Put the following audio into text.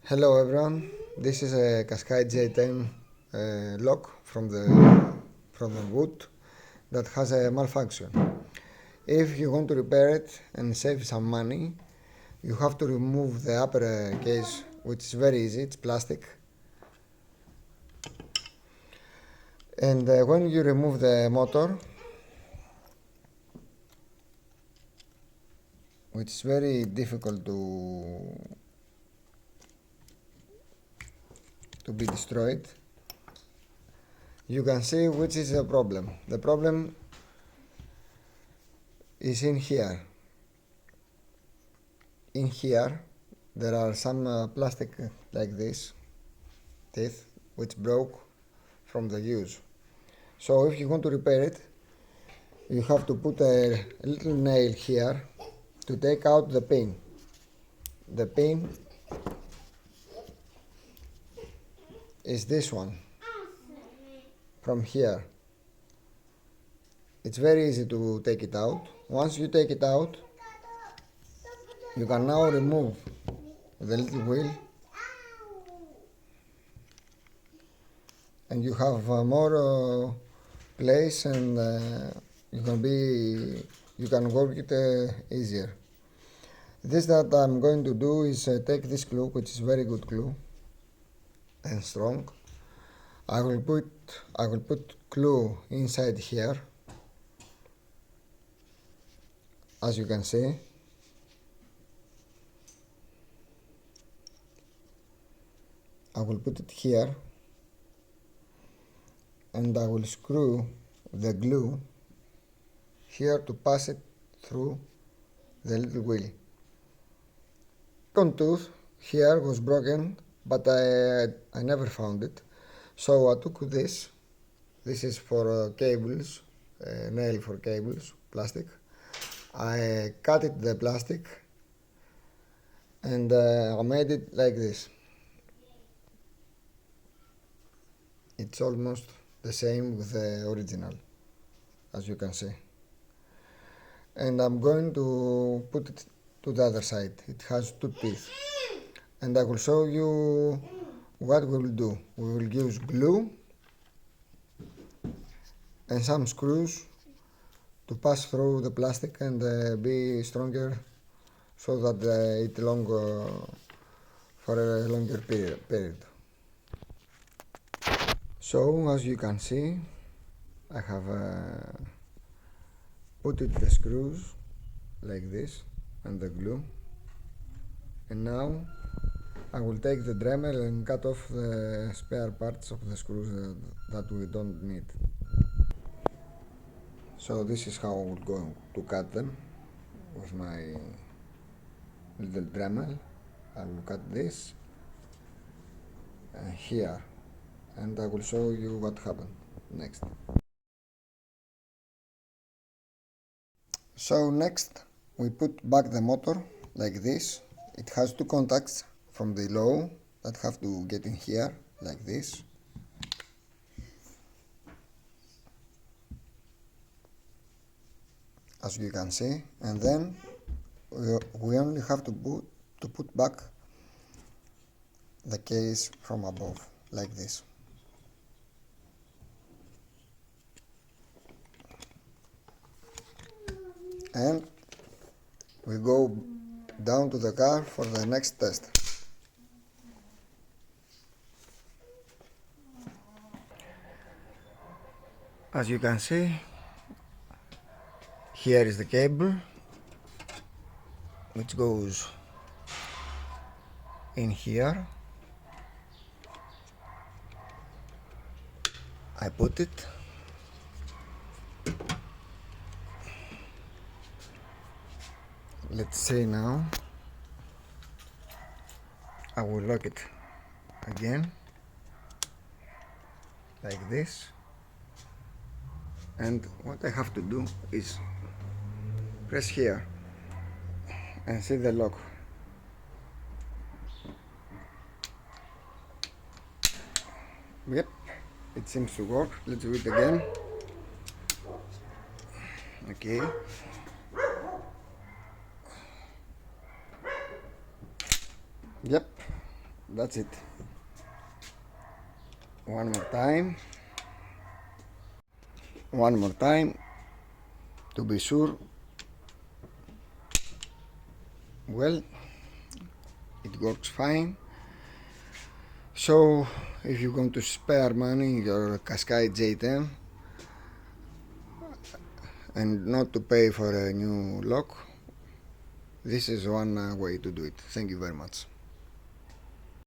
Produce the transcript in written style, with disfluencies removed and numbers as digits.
Hello everyone, this is a Qashqai J10 lock from the wood that has a malfunction. If you want to repair it and save some money, you have to remove the upper case, which is very easy, it's plastic. And when you remove the motor, which is very difficult to be destroyed, you can see which is the problem. The problem is in here. In here there are some plastic like this teeth which broke from the use. So if you want to repair it, you have to put a little nail here to take out the pin. The pin is this one from here. It's very easy to take it out. Once you take it out, you can now remove the little wheel and you have more place, and you can work it easier. This that I'm going to do is take this glue, which is very good glue and strong. I will put glue inside here, as you can see. I will put it here and I will screw the glue here to pass it through the little wheel. One tooth here was broken, but I never found it, so I took this. This is for cables, nail for cables, plastic. I cut it the plastic and I made it like this. It's almost the same with the original, as you can see. And I'm going to put it to the other side. It has two teeth. And I will show you what we will do. We will use glue and some screws to pass through the plastic and be stronger, so that it for a longer period. So as you can see, I have put it the screws like this and the glue, and now I will take the Dremel and cut off the spare parts of the screws that we don't need. So this is how I will go to cut them with my little Dremel. I will cut this here, and I will show you what happened next. So next we put back the motor like this. It has two contacts from below that have to get in here like this. As you can see, and then we only have to put back the case from above like this. And we go down to the car for the next test. As you can see, here is the cable which goes in here. I put it. Let's see now. I will lock it again like this, and what I have to do is press here and see the lock. Yep, it seems to work. Let's do it again. Okay. Yep, That's it. One more time. One more time to be sure. Well, it works fine. So if you want to spare money in your Qashqai J10 and not to pay for a new lock, this is one way to do it. Thank you very much.